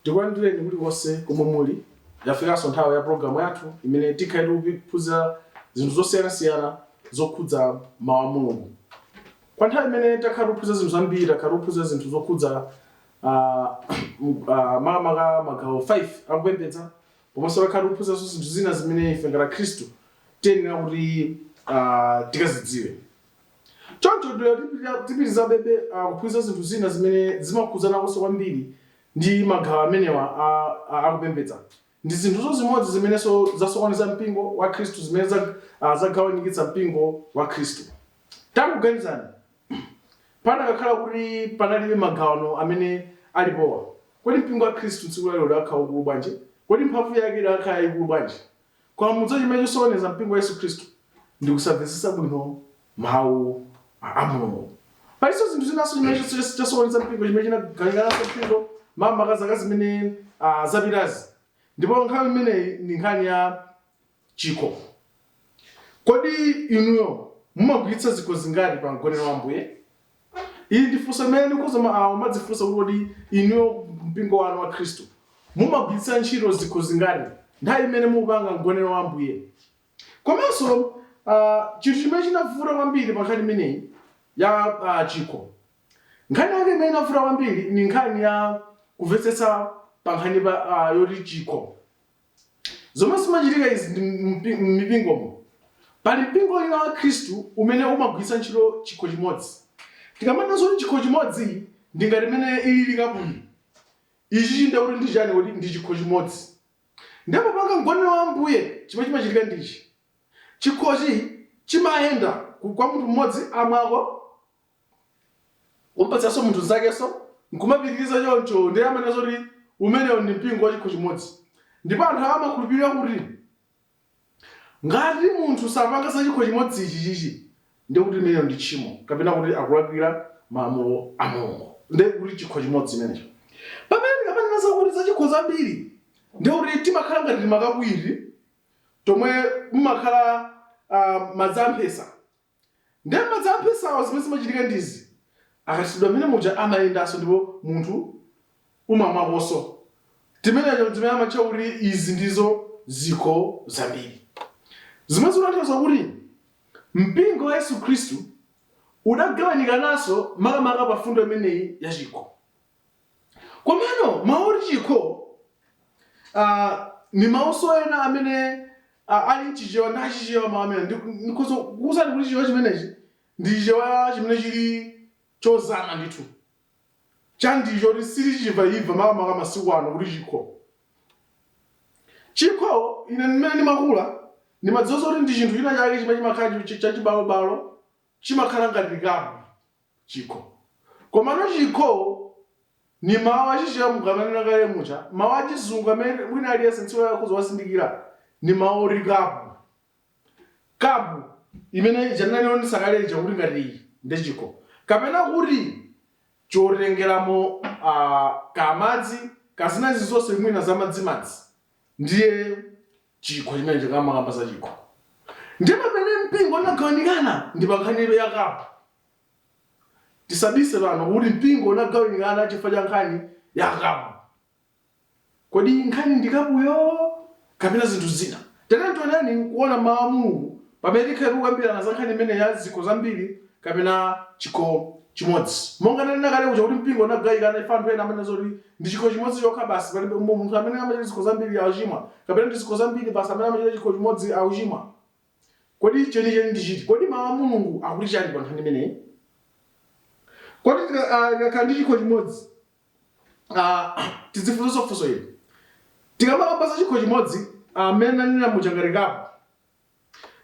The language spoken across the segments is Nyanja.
Ndikulandireni muli wonse komwe muli. Yafikanso nthawi ya programu yathu imene tikhaidi kuphunzira zinthu zosiyanasiyana zokhudza mawu a Mulungu. Kwa nthawi imene takhala kuphunzira zinthu zambiri, takhala kuphunzira zinthu zokhudza magawo 5 akupembedza, komanso takhala kuphunzira zinthu zina zimene ife ngati Khristu tiyenera kuti tikazidziwe. Choncho tipitiriza bebe kuphunzira zinthu zina zimene zimakhudzananso kwambiri ndi magawo amenewa akupembedza. Ndi zinthu zimodzi zimenenso zasokoneza mpingo wa Khristu, zimene zagawanikitsa mpingo wa Khristu. Takuganizani, panakakhala kuti panalibe magawano amene alipowa, kodi mpingo wa Khristu tsiku lero lakhala ukulu bwanji? Kodi mphamvu yake lakhala ikulu bwanji? Koma mudza chimene chosokoneza mpingo wa Yesu Khristu ndi kusamvetsetsa bwino mawu a Mulungu. Palinso zinthu zinaso chimene chasokoneza mpingo, chimene chinagawanikitsa mpingo makamaka zaka zimene zapitazi. Ndipo nkhani imeneyi ndi nkhani ya chikho. Kodi inuyo mumagwiritsa zikho zingati pa mgonero wa Ambuye? Ili ndi funso limene mumadzifunsa kuti inuyo mpingo wanu wa Khristu mumagwiritsa ntchito zikho zingati nthawi imene mupanga mgonero wa Ambuye. Komanso chinthu chimene chinavuta kwambiri pa nkhani imeneyi ya chikho, nkhani yake imene inavuta kwambiri ni nkhani ya kumvetsetsa pa nkhani yoti chikho. Zomwe zimachitika izi m'mipingomo. Pali mpingo wina wa Khristu umene umagwiritsa ntchito chikho chimodzi. Tikamanena zoti chikho chimodzi ndi ngati imene ili kabuli. Ichi ndi kuti ndi chani kuti ndi chikho chimodzi. Ndipo panga mgonero wa Ambuye chimene chimachitika ndichi. Chikhochi chimayenda kwa munthu mmodzi amwako, umpatsanso munthu zakenso, nkumapitiriza choncho ndi amanena zoti umenewo ndi mpingo wa chikho chimodzi. Ndipo anthu amakhulupirira kuti ngati munthu sapanga za chikho chimodzi ichi ndi kuti imeneyo ndi tchimo, kapena kuti akulakwira malamulo a Mulungu. Ndi kuti chikho chimodzi imenecho. Pamene tikamanena zakuti za chikho zambiri, ndi kuti timakhala ngati timakabwiri tomwe mumakhala madzi amphesa. Ndi madzi amphesawo zimene zimachitika ndizi, akatitsidwa amene muja amayendanso ndipo munthu umamwakonso. Timenecho zimene amatcha kuti izi ndizo zikho zambiri. Zimene zikutanthauza kuti mpingo wa Yesu Khristu udagawanikanaso makamaka pa fundo imeneyi ya chikho. Komano mawu oti chikho ni mawuso ena amene ali mchichewa ndi achichewa mawu amene ndikuwuzani kuti chichewa chimenechi ndi chichewa chimene chili chozama ndithu. Chandicho kuti silichimva makamaka masiku ano kuti chikho. Chikho ine mmene ndimakula ndimadziwa kuti ndi chinthu china chake chimene chimakhala chachibalobalo, chimakhala ngati kapu chikho. Komano chikho ni mawu achichewa mukamanena kale mucha, mawu achizungu amene mwina aliyense tsiku yakhoza wasindikira ni mawu oti kapu. Kapu imene jananiro ndisakale chakuti ngati iyi ndi chikho. Kapena kuti chotengeramo kamadzi kazinazi zonse mwina za madzimadzi ndiye chikho chimene chikamakamba za chikho. Ndiye pamene mpingo unagawanikana ndi pa nkhani ya kapu. Tisabise pano kuti mpingo unagawanikana chifukwa cha nkhani ya kapu. Kodi nkhani ndi kapuyo kapena zinthu zina? Tioneni kuona mawu a Mulungu pamene tikhala kukambirana za nkhani imene ya zikho zambiri kapena chikho chimodzi. Monga nanena kale kuti mpingo unagawikana ife anthu ena amene zoti ndi chikho chimodzi chokha basi, palibe munthu amene amachita zikho zambiri auchimwa, kapena ndi zikho zambiri basi amene amachita chikho chimodzi auchimwa. Kodi chenicheni ndi chiti? Kodi mawu a Mulungu akuti chani pa nkhani imeneyi? Kodi tikakhala ndi chikho chimodzi tidzifunsanso funso ili. Tikamakamba za chikho chimodzi amene nanena mucha ngati kapu,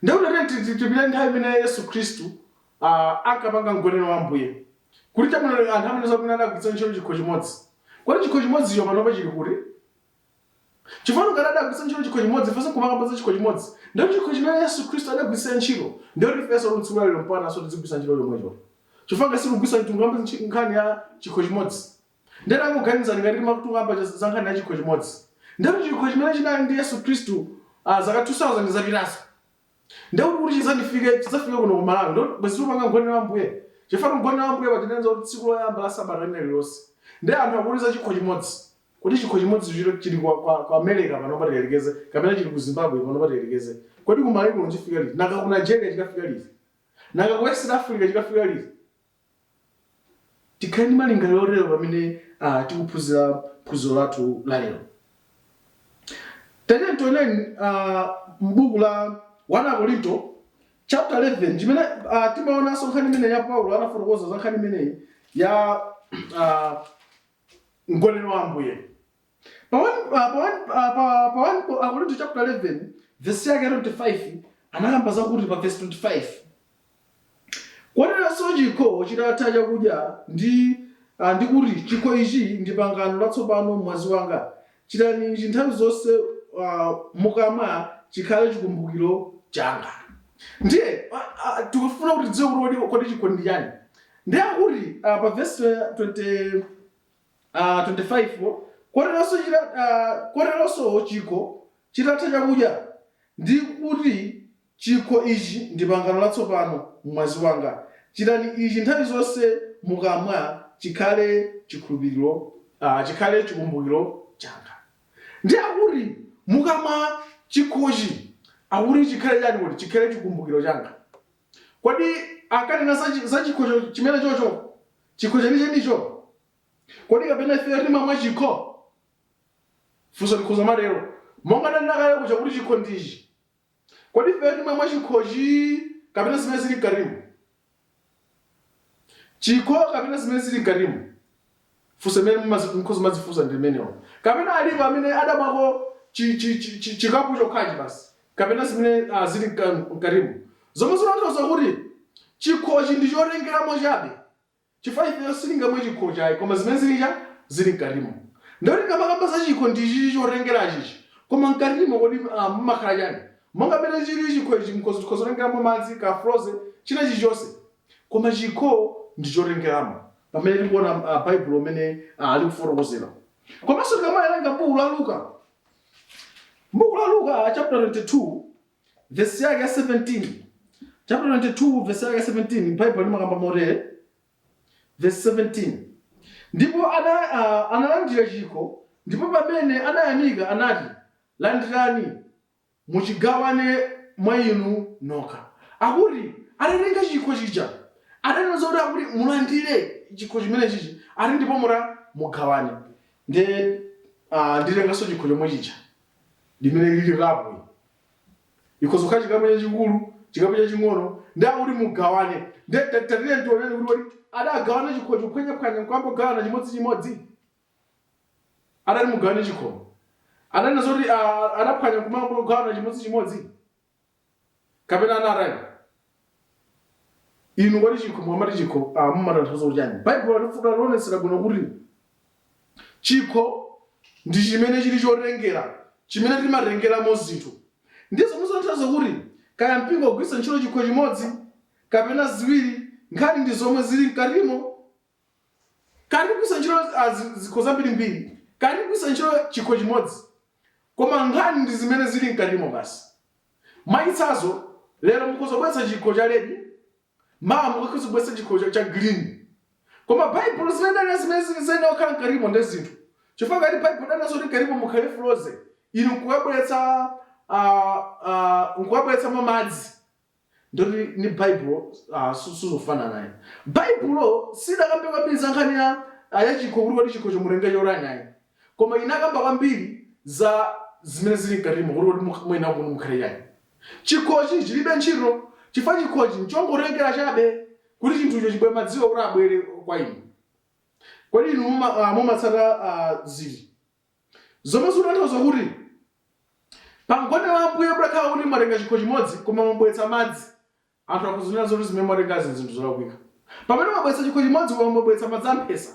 ndikuti tipite nthawi imene Yesu Khristu ankapanga mgonero wa Ambuye. Kuti chabwino anthu amene zakumene adagwiritsa ntchito chikho chimodzi. Kodi chikho chimodzicho panopa chili kuti? Chifukwa ngati adagwiritsa ntchito chikho chimodzi, ifenso kumakamba za chikho chimodzi. Ndipo chikho chimene Yesu Khristu adagwiritsa ntchito ndiyo ifenso tsiku lero mpaka tizigwiritsa ntchito chomwecho. Chifukwa ngati sikugwiritsa ntchito nkhani ya chikho chimodzi. Ndena akuganizani ngati timakamba za nkhani ya chikho chimodzi. Ndipo chikho chimene chinali ndi Yesu Khristu zaka 2000 zapitazo. Ndipo kuti chidzafike kuno ku Malawi, ndipo bwezi panga mgonero wa Ambuye. Chifukwa mgonero wa Ambuye patinenza kuti tsiku loyamba la Sabata lililonse. Ndi anthu akuliza chikho chimodzi. Kodi chikho chimodzi chili kwa America pano paterekeze kapena chili ku Zimbabwe pano paterekeze. Kodi kumaliko unchifika liti? Nanga ku Nigeria chikafika liti? Nanga ku West Africa chikafika liti? Tikhale ndi malingaliro lero pamene tikuphunzira phunziro lathu la lero. Tete tioneni m'buku la 1 Korinto chapter 11 chimene timaonanso nkhani imene ya Paulo anafotokoza za nkhani imene ya mgonero wa Ambuye. Pa 1 Korinto chapter 11 verse yake 25 anayamba zakuti pa verse 25 kwanenanso chikho chitatha chakudya ndi kuti chikho ichi ndi pangano latsopano mwazi wanga. Chitani ichi nthawi zonse mukamwa chikhale chikumbukiro changa. Ndiye tikufuna kuti dziwe kuti kodi chikho ndi chani. Ndiye kuti pa verse 25 kwanenanso chikho chitatha chakudya ndi kuti chikho ichi ndi pangano latsopano mwazi wanga. Chitani ichi nthawi zonse mukamwa chikhale chikumbukiro changa. Ndiye kuti mukamwa chikhochi akuti chikhale chani kuti chikhale chikumbukiro changa. Kodi akanena za chikho chimene chocho chikho chenicho kodi kapena ife timamwa chikho? Funso likhoza malero monga ndakale kucha kuti chikho ndichi. Kodi ife timamwa chikhochi kapena zimene zili mkatimo? Chikho kapena zimene zili mkatimo? Funso mene mkhoza mazifunsa ndi menewo. Kapena alipo amene adamwako chikapu chokhachi basi kapena zimene zili mkatimo. Zomwe zinatoza kuti chikhochi ndi chorengeramo chabe. Chifukwa ife sitingamwe chikho chayi koma zimene zili mkatimo. Ndoti kamakamba za chikho ndi chorengera chichi. Koma mkatimo kodi mumakhala chani? Monga mene chili chikho ichi mkhoza rengeramo madzi ka frozen china chilichonse. Koma chikho ndi chorengeramo. Pamene tikuona Bible amene ali kufotokozera. Komanso tikamawerenga buku la Luka. Buku la Luka chapter 22 verse yake 17. Chapter 22 verse yake 17 Bible limakamba motere. Verse 17. Ndipo analandira chikho ndipo pamene anayamika anati landirani muchigawane mwa inu nokha. Akuti atatenga chikho chija atanena zoti akuti mulandire chikho chimene chichi ati ndipo mugawane. Nditenganso chikho chomwe chicha limene lili kapwe. Ikozo khachi kamwe chikulu chikapu chaching'ono ndi akuti mugawane. Tatire ntionene kuti adagawana chikho chophwanya nkwambogawana chimodzimodzi. Adati mugawane chikho. Adanena zoti adaphwanya kumambogawana chimodzimodzi. Kapena anarani. Inu kodi chikho mwamati chikho mumatanthauza uchani. Bible lifuna lionesera bwino kuti chikho ndi chimene chili chorengera, chimene timarengeramo zinthu. Ndizo muzotanthauza kuti kaya mpingo ugwiritsa ntchito chikho chimodzi kapena ziwiri nkhani ndi zomwe zili mkatimo. Kali kugwiritsa ntchito zikho zambirimbiri, kali kugwiritsa ntchito chikho chimodzi. Koma nkhani ndi zimene zili mkatimo basi. Maitsazo lero mukhoza kubweretsa chikho cha red, mama mukhoza kubweretsa chikho cha green. Koma Bible zimene zili okhala mkatimo ndi zinthu. Chifukwa ngati Bible dana zoti mkatimo mukhale frozen, inu nkubweretsa madzi. Ndoti ni Bible suzofana naye. Bible sidakamba kwambiri nkhani ya chikho kuti chikho chomurenga chorani naye. Koma inakamba kwambiri za zimene zili mkatimo kuti mwina kuno mukhale yani. Chikhochi chilibe ntchito, chifukwa chikhochi nchongorengera chabe kuti chinthucho chibwe madziwo kuti abwere kwa inu. Kodi inu mumatsata zili. Zomwe zikutanthauza kuti pangone wa Ambuye brakhala kuti mwatenga chikho chimodzi koma mwabweretsa madzi. Anthu akuzunira zoti zimene mwatenga zinthu zolakwika. Pamene mwabweretsa chikho chimodzi koma mwabweretsa madzi amphesa.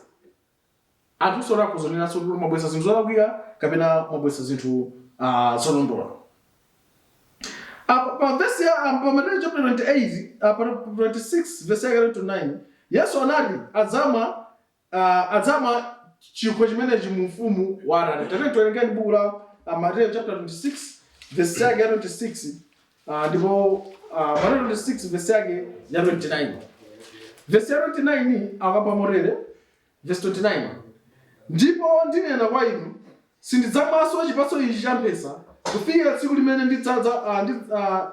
Anthu sora akuzunira zoti mwabweretsa zinthu zolakwika kapena mwabweretsa zinthu zolondola. Pa verse ya Matthew chapter 28 pa 26 verse ya 9 Yesu anati adzamwa chikho chimenechi mu ufumu wa Atate. Tete tiwerengeni buku la Matthew chapter 26 verse yake ya 26 ndipo Matthew 26 verse yake ya 29. Verse ya 29 akapa morere verse 29. Ndipo ndinena kwa inu sindidzamwaso chipatso ichi cha mphesa kufikira tsiku limene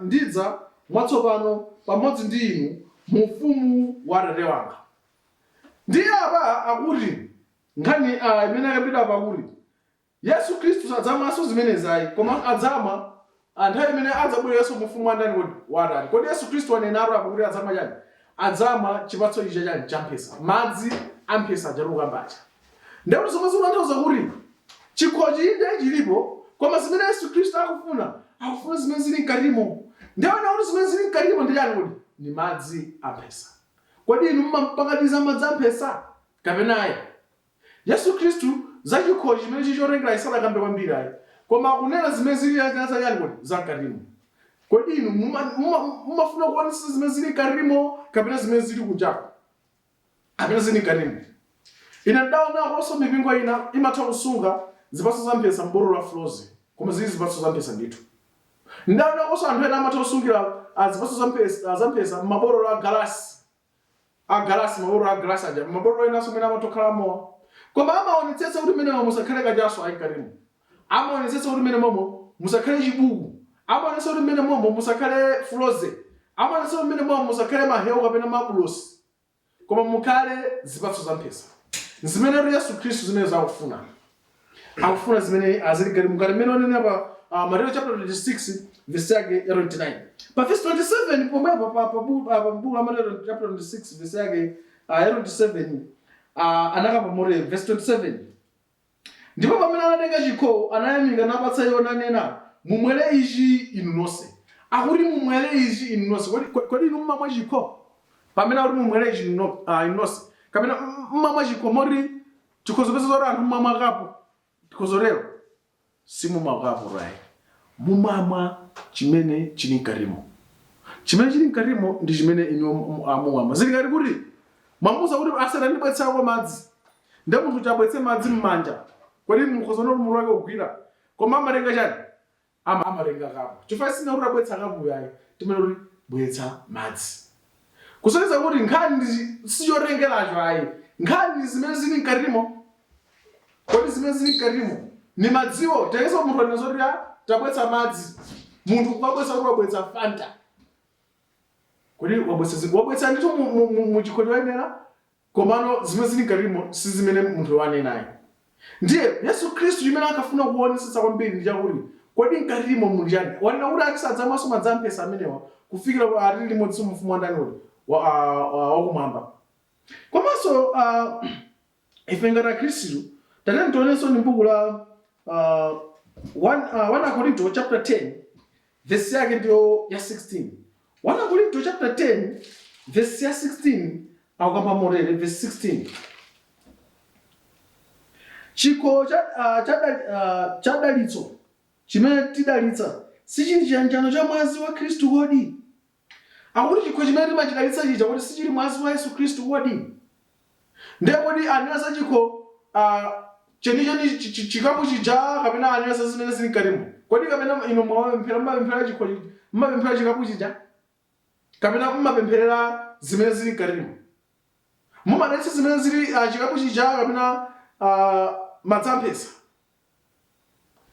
ndidza mwatsopano pamodzi ndi inu mu ufumu wa Atate wanga. Ndiye apa akuti nkhani imene akapita apa akuti Yesu Khristu sadzamwaso zimenezayi, koma adzamwa anthawi imene adzabwereranso mu ufumu wa ndani wa Atate. Kodi Yesu Khristu wanenaro apa kuti adzamwa chani? Adzamwa chipatso ichi chani cha mphesa, madzi a mphesa ajaluka mbacha. Ndipo zomwe zikutanthauza kuti chikhochi inde chilipo, koma zimene Yesu Khristu akufuna zimene zili mkatimo. Ndipo kuti zimene zili mkatimo ndi chani kuti ni madzi a mphesa. Kodi inu mumapakatiza madzi a mphesa kapena ayi? Yesu Khristu za chikhochi chimene chichotengera isanakambe kwambiri ayi, koma akunena zimene zili chani kuti za mkatimo. Kodi inu mumafuna kuonesa zimene zili mkatimo kapena zimene zili kunjako kapena zili mkatimo? Ine ndaonako mipingo ina imatha kusunga zipatso za mphesa m'botolo la flozi, koma zili zipatso za mphesa ndithu. Ndaonako anthu ena amatha kusungira zipatso za mphesa m'mabotolo a galasi, mabotolo a galasi aja, mabotolo ena amene amatokhala mowa. Koma amaonetsetsa kuti mmene musakhale kachaso ayi mkatimo. Amaonetsetsa kuti mmene momo musakhale chibuku. Amaonetsetsa kuti mmene momo musakhale flozi. Amaonetsetsa kuti mmene momo musakhale mahewu kapena mabulosi. Koma mukhale zipatso za mphesa. Zimene Yesu Khristu zimene zakufuna. Akufuna zimene azili mkatimo. Ngati mmene onena pa Matthew chapter 26 verse yake ya 29. Pa verse 27 pomwepo pa buku la Matthew chapter 26 verse yake ya 27 anakamba more verse 27. Ndipo pamene anatenga chikho anayamika napatsa iwo nanena, mumwere ichi inu nonse. Akuti mumwere ichi inu nonse. Kodi inu mumamwa chikho? Pamene akuti mumwere ichi inu nonse. Kapena mumamwa chikho moti chikhozopesa zoti anthu mumamwa kapo. Tikhozolero simumamwa kapo rai. Mumamwa chimene chili mkatimo. Chimene chili mkatimo ndi chimene inu mumamwa. Zili ngati kuti mwamuza kuti asanandibwetsako madzi. Ndi munthu chabwetse madzi m'manja. Kodi mukhozono munthu wake kugwira. Koma amatenga chani? Amatenga kapo. Chifukwa sina kuti abwetsa kapo yayi. Timene kuti bwetsa madzi. Kusonyeza kuti nkhani sichotengeracho ayi. Nkhani zimene zili mkatimo. Kodi zimene zili mkatimo ni madziwo. Tekeso munthu anezoti tabwetsa madzi. Munthu kwabwetsa kuti wabwetsa Fanta. Kodi wabwetsa ndithu mu chikhochi wanena, komano zimene zili mkatimo si zimene munthu wanenayi. Ndiye Yesu Khristu chimene akafuna kuonetsetsa kwambiri ndi chakuti kodi mkatimo muli chani? Wanena kuti atisadzamwaso madzi a mphesa amenewa kufikira atili limodzi mu ufumu wa ndani wakumwamba. Komanso ife ngati Akhristu tatene tionenso ni buku la 1 Korinto chapter 10 verse yake ndiyo ya 16. 1 Korinto chapter 10 verse ya 16 akukamba morere verse 16. Chikho cha dalitso chimene tidalitsa sichili chiyanjano cha mwazi wa Khristu kodi? Akuti chikho chimene timachidalitsa chija kuti sichili mwazi wa Yesu Khristu kodi? Ndiye kodi anena chikho chenichoni chikapu chija kapena anena zimene zili mkatimo? Kodi kapena ino mumapemphera chikho mumapemphera chikapu chija? Kapena mumapempherera zimene zili mkatimo? Mumadalitsa zimene zili chikapu chija kapena madzi a mphesa?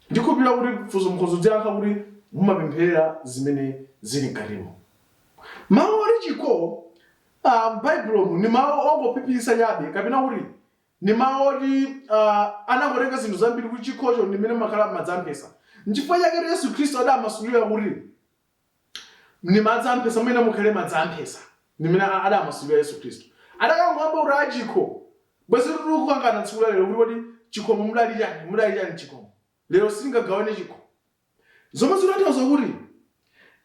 Ndikupira kuti fuzo mkhozo dziyankha kuti mumapempherera zimene zili mkatimo. Mawu oti chikho m'Baibulomu ni mawu ongopipirisa chabe, kapena kuti ni mawu oti anakotenga zinthu zambiri kuti chikhocho ndi mmene makhala madzi a mphesa. N'chifukwa chake Yesu Khristu adamasulira kuti ni madzi a mphesa mmene mukhale madzi a mphesa. Ni mmene adamasulira Yesu Khristu. Adakangomba kuti achikho bwezi tikukangana tsiku lero kuti chikhomo mudali chani chikhomo. Lero singagawane chikho. Zomwe zikutanthauza kuti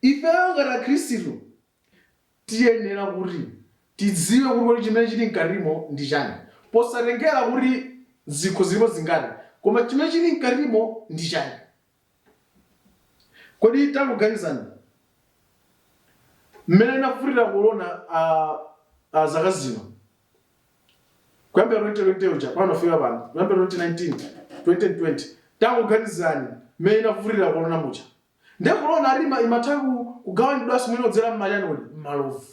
ife ngati Akhristu tiyenera kuti tidziwe kuti chimene chili mkatimo ndi chani. Posatengera kuti zikho zilipo zingati, koma chimene chili mkatimo ndi chani. Kodi takuganizani mmene nafurira kuona zaka zino kuyambira 2020 uja panofika pano kuyambira 2019 2020 takuganizani mmene nafurira kuona mucha. Ndiye kuona ali imatha kugawanidwa simwino dzera m'machani kuti malovu.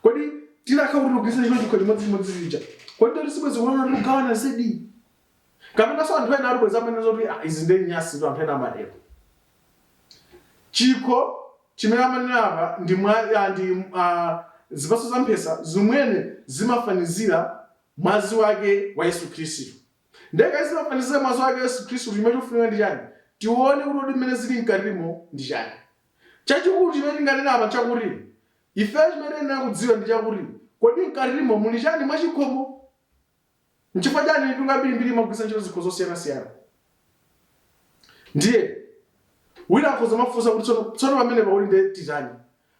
Kodi tilakha kuti tigwiritse chikho chimodzi chija. Kodi tisibwezi kuona kuti kugawana zedi. kapena so anthu ena alibweza amene zoti izi ndi nyasi to anthu ena amadero. Chikho chimene amanena apa ndi zipatso za mphesa zimene zimafanizira mwazi wake wa Yesu Khristu. Ndeka zimafanizira mwazi wake wa Yesu Khristu chimene chofunika ndi chani? Tione kuti mmene zili mkatimo ndi chani. Chachikulu chimene nganena apa chakuti ife chimene ndinakudziwa ndi chakuti kodi mkatimo muli chani mwa chikhomo? Nchifukwa chani tungambirimbiri magwisa ntchito zikho zosiyana-siyana. Ndiye wina akhoza mafunsa kuti tsono pamene pauli ndi titani.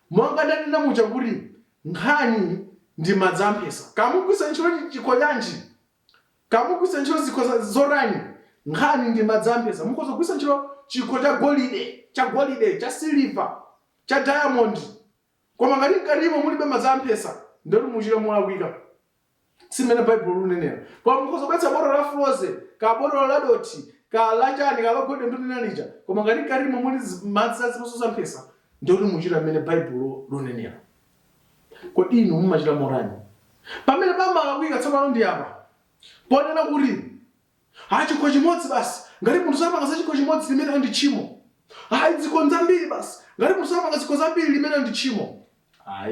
Monga ndanena mucha kuti nkhani ndi madzi amphesa. Kamugwisa ntchito chikho chanji, kamugwisa ntchito zikho zorani, nkhani ndi madzi amphesa. Mukhoza kugwisa ntchito chikho cha golide, cha silver, cha diamond. Koma ngati mkatimo mulibe madzi amphesa, ndoti muchira mulakwika. Simene Bible lunenera. Koma mukhoza kubetsa botolo la froze, ka botolo la doti, ka lachani, ka logode ndunena lija. Koma ngati mkatimo muli madzi azipatso za mphesa, ndoti muchira mmene Bible lunenera. Kodi inu mumachita morani? Pamene pamalakwika tsopano ndi apa. Ponena kuti chikho chimodzi basi, ngati munthu sapanga za chikho chimodzi limene ndi tchimo. Zikho zambiri basi, ngati munthu sapanga zikho zambiri limene ndi tchimo.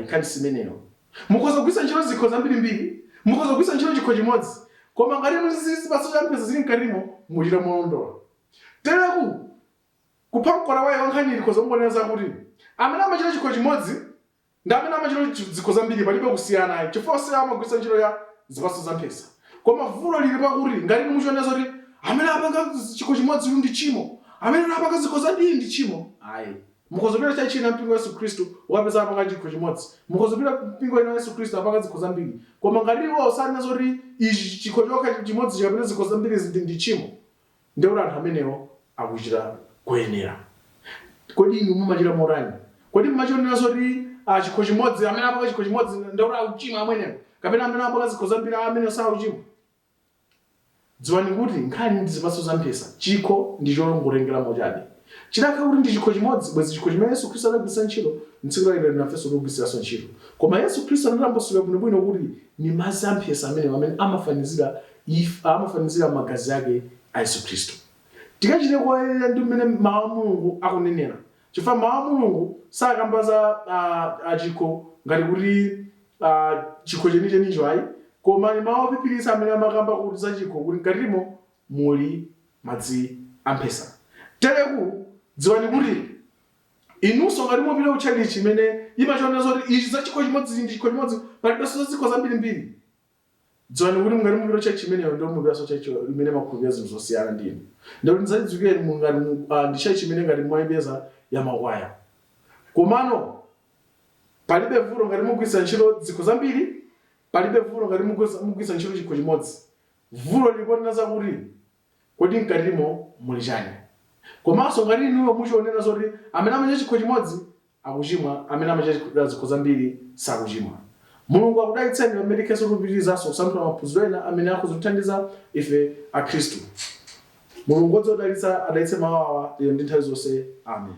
Nkhani simeneyo. Mukhoza kugwisa ntchito zikho zambiri, mukhoza kugwisa ntchito chikho chimodzi. Koma ngati zipatso za mphesa zili mkatimo, muchita molondola. Tereku kupha mkora waye wankhani likhoza kungonena kuti amene amachita chikho chimodzi ndi amene amachita zikho zambiri palibe kusiyana. Chifukwa onse amagwisa ntchito ya zipatso za mphesa. Koma vulo lili pakuti ngati muchioneza kuti amene apanga chikho chimodzi ndi tchimo, amene apanga zikho zambiri ndi tchimo. Mukhozopita cha china mpingo Yesu Khristu wapeza apanga chikho chimodzi. Mukhozopita mpingo ina Yesu Khristu apanga zikho zambiri. Koma ngati iwo osana zoti ichi chikho chokha chimodzi chikapita zikho zambiri ndi tchimo, ndikuti anthu amenewo akuchita kuyenera. Kodi inu mumachita morani? Kodi mumachionera zoti chikho chimodzi amene apanga chikho chimodzi ndikuti akuchima amenewo, kapena amene apanga zikho zambiri amene sauchima? Dziwani kuti nkhani ndi zipatso za mphesa, chikho ndi cholongolengera mochabe. Chidakha kuti ndi chikho chimodzi, bwezi chikho chimene Yesu Khristu anagwisa ntchito, ntsiku la lero nafenso tikugwisiranso ntchito. Koma Yesu Khristu anatambasula bwinobwino kuti ni madzi amphesa amene amafanizira magazi ake a Yesu Khristu. Tikachite kuwayenera ndi mmene mawu a Mulungu akunenera. Chifukwa mawu a Mulungu sakamba za chikho ngati kuti chikho chenichenicho ayi, koma ni mawu opipirisa amene amakamba kuti za chikho kuti mkatimo muli madzi amphesa. Tereku dziwani kuti inunso ngati mupita kutchalichi chimene imachionera zoti ichi za chikho chimodzi ndi chikho chimodzi palibenso za zikho zambirimbiri. Dziwani kuti ngati mupita kutchalichi chimeneyo ndio mupitanso chacho limene makhulupirira zinthu zosiyana ndinu. Ndikuti ndidzadzukireni ngati ndi chachi chimene ngati mwayipeza ya makwaya. Komano palibe vuto ngati mugwisa ntchito zikho zambiri, palibe vuto ngati mugwisa ntchito chikho chimodzi. Vuto liliponena zakuti kodi mkatimo muli chani. Komanso ngati inuyo muchionera zoti amene amachita chikho chimodzi akuchimwa, amene amachita zikho zambiri sakuchimwa. Mulungu akudalitseni pamene tikhenso kupitirizanso kusanthula maphunziro ena amene akuzotithandiza ife a Khristu. Mulungu odzodalitsa adalitse mawu awa lero ndi nthawi zonse. Amen.